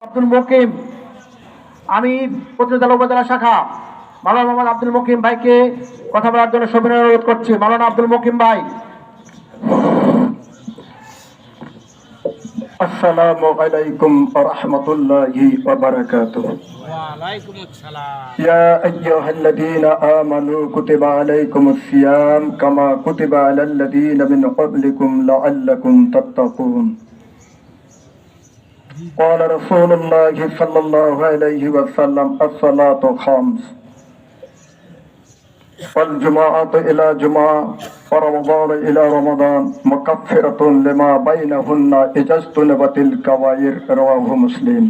আব্দুল মুকিম, আমি পত্রিকা উপজেলা শাখা মাওলানা মোহাম্মদ আব্দুল মুকিম ভাইকে কথা বলার জন্য সবিনয় অনুরোধ করছি। মাওলানা আব্দুল মুকিম ভাই। আসসালামু আলাইকুম ওয়া রাহমাতুল্লাহি ওয়া বারাকাতুহু। ওয়া আলাইকুমুস সালাম। ইয়া আইয়ুহাল্লাযীনা আমানু কুতিবা আলাইকুমুস সিয়াম কামা কুতিবা আলাল লাযীনা মিন ক্বাবলিকুম লাআল্লাকুম তাত্তাকুন। قال رسول الله صلى الله عليه وسلم الصلاة خمس والجمعة إلى جمعة ورمضان إلى رمضان مكفرة لما بينهن إذا اجتنبت الكبائر. رواه مسلم.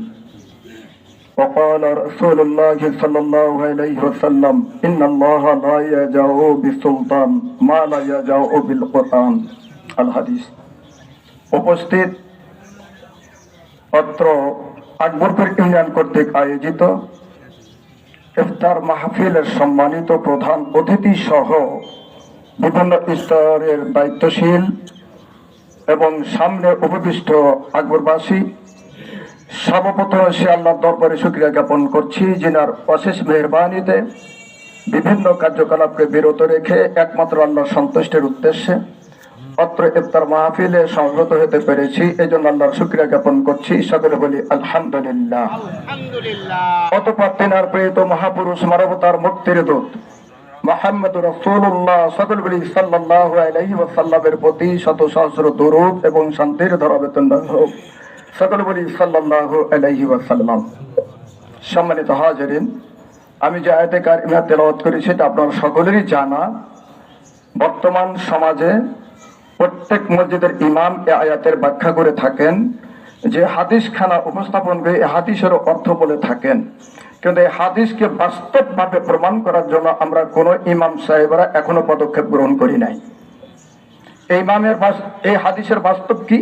وقال رسول الله صلى الله عليه وسلم إن الله لا يجاء بالسلطان ما لا يجاء بالقرآن. الحديث. উপস্থিত অত্র আকবরপুর ইউনিয়ন কর্তৃক আয়োজিত ইফতার মাহফিলের সম্মানিত প্রধান অতিথি সহ বিভিন্ন স্তরের দায়িত্বশীল এবং সামনে উপবিষ্ট আকবরবাসী, সর্বপ্রথম সে আল্লাহর দরবারে শুকরিয়া জ্ঞাপন করছি, যিনার অশেষ মেহেরবানিতে বিভিন্ন কার্যকলাপকে বিরত রেখে একমাত্র আল্লাহর সন্তুষ্টির উদ্দেশ্যে অত্র ইফতার মাহফিলে সমবেত হতে পেরেছি। এই জন্য আল্লাহর শুকরিয়া জ্ঞাপন করছি। সকলে বলি আলহামদুলিল্লাহ। অতঃপর তিনার প্রেরিত মহাপুরুষ মানবতার মুক্তির দূত মুহাম্মদুর রাসূলুল্লাহ সকল বলি সাল্লাল্লাহু আলাইহি ওয়াসাল্লামের প্রতি শত সহস্র দরুদ এবং শান্তির ধরাবেতন হোক। সকল বলি সাল্লাল্লাহু আলাইহি ওয়াসাল্লাম। সম্মানিত হাজিরিন, আমি যে আয়াতে কারিমা তেলাওয়াত করি সেটা আপনারা সকলেরই জানা। বর্তমান সমাজে প্রত্যেক মসজিদের ইমাম এ আয়াতের ব্যাখ্যা করে থাকেন, যে হাদিস খানা উপস্থাপন করে এই হাদিসের অর্থ বলে থাকেন, কিন্তু এই হাদিসকে বাস্তবভাবে প্রমাণ করার জন্য আমরা কোনো ইমাম সাহেবরা এখনো পদক্ষেপ গ্রহণ করি নাই। এই হাদিসের বাস্তব কি?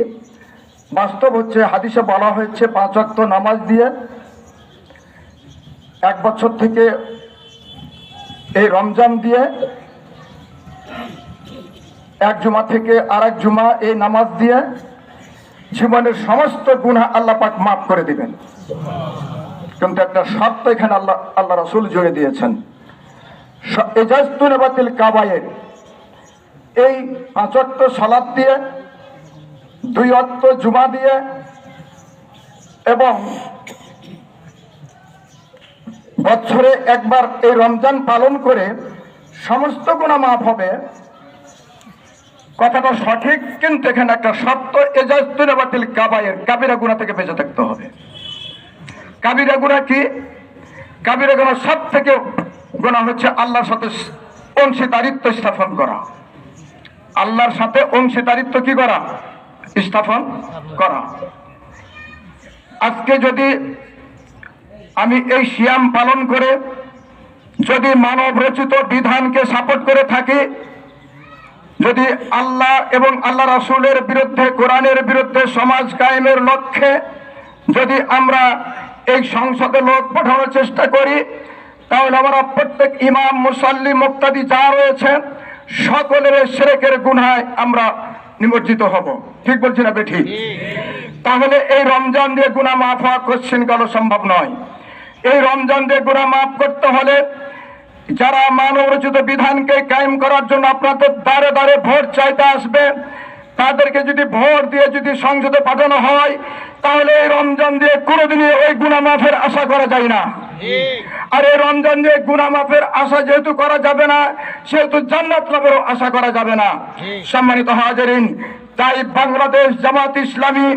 বাস্তব হচ্ছে, হাদিসে বলা হয়েছে 5 ওয়াক্ত নামাজ দিয়ে 1 বছর থেকে এই রমজান দিয়ে এক জুমা থেকে আরেক জুমা এই নামাজ দিয়ে জীবনের সমস্ত গুনাহ আল্লাহ পাক মাফ করে দিবেন। কিন্তু একটা শর্ত এখানে আল্লাহ রাসূল জুড়ে দিয়েছেন, ইজাজতুনাবাতিল কাবায়ের। এই 5 ওয়াক্ত সালাত দিয়ে 2 ওয়াক্ত জুমা দিয়ে এবং বছরে একবার এই রমজান পালন করে সমস্ত গুনাহ মাফ হবে। কথাটা সঠিক, কিন্তু এখানে একটা শর্ত, ইজাজতুনাবাতিল কাবায়ের, কাবিরা গুনাহ থেকে বেঁচে থাকতে হবে। কাবিরা গুনাহ কি? কাবিরা গুনাহ সব থেকে গুনাহ হচ্ছে আল্লাহর সাথে অংশীদারিত্ব স্থাপন করা। আল্লাহর সাথে অংশীদারিত্ব কি করা? স্থাপন করা। আজকে যদি আমি এই সিয়াম পালন করে যদি মানব রচিত বিধানকে সাপোর্ট করে থাকি, যদি আল্লাহ এবং আল্লাহ রাসূলের বিরুদ্ধে, কোরআনের বিরুদ্ধে সমাজ কায়েমের লক্ষ্যে যদি আমরা এই সংসদে লোক পাঠানোর চেষ্টা করি, তাহলে আমরা প্রত্যেক ইমাম, মুসাল্লি, মুক্তাদি যা রয়েছেন সকলের শিরকের গুনাহে আমরা নিমজ্জিত হব। ঠিক বলছি না বেঠি? তাহলে এই রমজান দিয়ে গুনাহ মাফ হওয়া কোশ্চেন কালো সম্ভব নয়। এই রমজান দিয়ে গুনাহ মাফ করতে হলে যারা মানব রচিত বিধানকে কায়েম করার জন্য আপনাদের দ্বারে দ্বারে ভোট চাইতে আসবে, তাদেরকে যদি ভোট দিয়ে যদি সংসদে পাঠানো হয়, তাহলে এই রমজান দিয়ে কোনোদিনই ওই গুনাহ মাফের আশা করা যায় না। আর এই রমজান দিয়ে গুনাহ মাফের আশা যেহেতু করা যাবে না, সেহেতু জান্নাত লাভেরও আশা করা যাবে না। সম্মানিত হাজিরিন, তাই বাংলাদেশ জামাত ইসলামী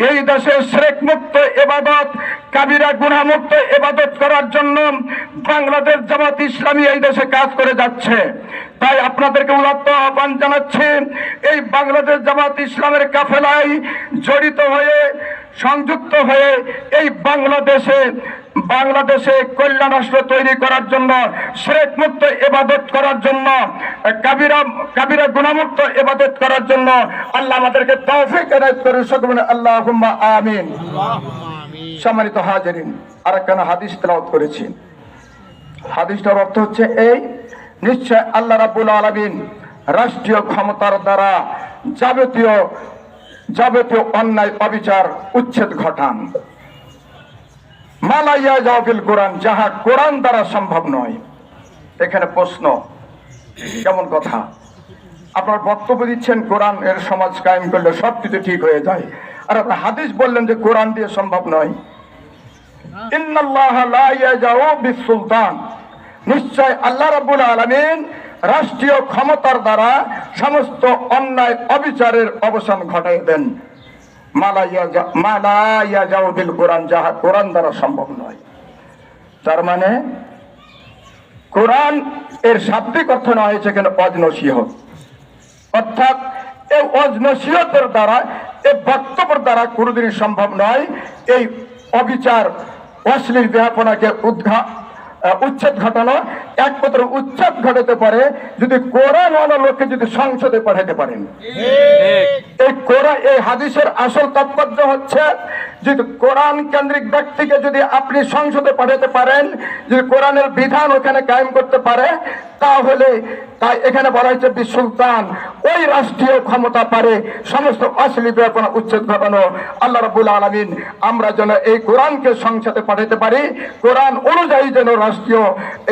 এই দেশে শিরক মুক্ত ইবাদত, কাবিরা গুনাহ মুক্ত ইবাদত করার জন্য বাংলাদেশ জামাত ইসলামী এই দেশে কাজ করে যাচ্ছে। তাই আপনাদেরকে উদাত্ত আহ্বান জানাচ্ছি, এই বাংলাদেশ জামাত ইসলামের কাফেলায় জড়িত হয়ে, সংযুক্ত হয়ে এই বাংলাদেশে কল্যাণ রাষ্ট্র তৈরি করার জন্য, শিরক মুক্ত ইবাদত করার জন্য, কাবিরা গুনাহ মুক্ত ইবাদত করার জন্য আল্লাহ আমাদেরকে তৌফিক এনায়েত করুন। সকলে আল্লাহুম্মা আমিন। সম্মানিত হাজিরিন, আরেকখানা হাদিস তেলাওয়াত করেছি। হাদিসটার অর্থ হচ্ছে এই, নিশ্চয় আল্লাহ রাব্বুল আলামিন রাষ্ট্রীয় ক্ষমতার দ্বারা যাবতীয় অন্যায় অবিচার উচ্ছেদ ঘটান। মালাইয়া জাওফিল কোরআন, যাহা কোরআন দ্বারা সম্ভব নয়। এখানে প্রশ্ন, কেমন কথা? আপনার বক্তব্য দিচ্ছেন কোরআন এর সমাজ কায়েম করলে সবকিছু ঠিক হয়ে যায়, আর আপনার হাদিস বললেন যে কোরআন দিয়ে সম্ভব নয়। ইন্নাল্লাহা লা ইয়াজাউ বিসুলতান, নিশ্চয় আল্লাহ রাব্বুল আলামিন রাষ্ট্রীয় ক্ষমতার দ্বারা সমস্ত অন্যায় অবিচারের অবসান ঘটাই দেন। মালা ইয়াজাউ বিল কোরআন, যাহা কোরআন দ্বারা সম্ভব নয়। তার মানে কোরআন এর শাব্দিক অর্থ নেওয়া হয়েছে এখানে অজনসিহত, অর্থাৎ এই অজনসিহতের দ্বারা, এই বক্তব্যের দ্বারা কোনোদিনই সম্ভব নয় এই অবিচার অশ্লীল বেহাপনাকে উচ্ছেদ ঘটানো। একমাত্র উচ্ছেদ ঘটাতে পারে যদি কোরআন লোককে যদি সংসদে পাঠাতে পারেন। এই কোরআন, এই হাদিসের আসল তাৎপর্য হচ্ছে যে কোরআন কেন্দ্রিক ব্যক্তিকে যদি আপনি সংসদে পাঠাতে পারেন, যদি কোরআনের বিধান ওখানে কায়েম করতে পারে, তাহলে তাই এখানে বলা হয়েছে বিসুলতান, ওই রাষ্ট্রীয় ক্ষমতা পারে সমস্ত অশ্লীল বেহাপনা উচ্ছেদ ঘটানো। আল্লাহ রাব্বুল আলামিন আমরা যেন এই কোরআনকে সংসদে পাঠাতে পারি, কোরআন অনুযায়ী যেন রাষ্ট্রীয়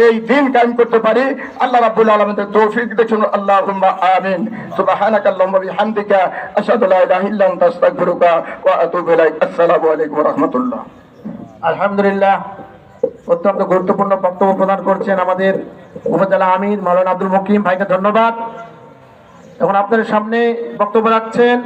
এই দিন কায়েম করতে পারি। আল্লাহ রাব্বুল আলামিনের তৌফিক দেখুন। আল্লাহুম্মা আমিন। সুবহানাকা আল্লাহুম্মা বিহামদিকা আশহাদু লা ইলাহা ইল্লা আনতা আস্তাগফিরুকা ওয়া আতুবু ইলাইক। আসসালামু আলাইকুম ওয়া রাহমাতুল্লাহ। আলহামদুলিল্লাহ, অত্যন্ত গুরুত্বপূর্ণ বক্তব্য প্রদান করছেন আমাদের উপজেলা আমির মাওলানা আব্দুল মকিম ভাইকে ধন্যবাদ। এখন আপনাদের সামনে বক্তব্য রাখছেন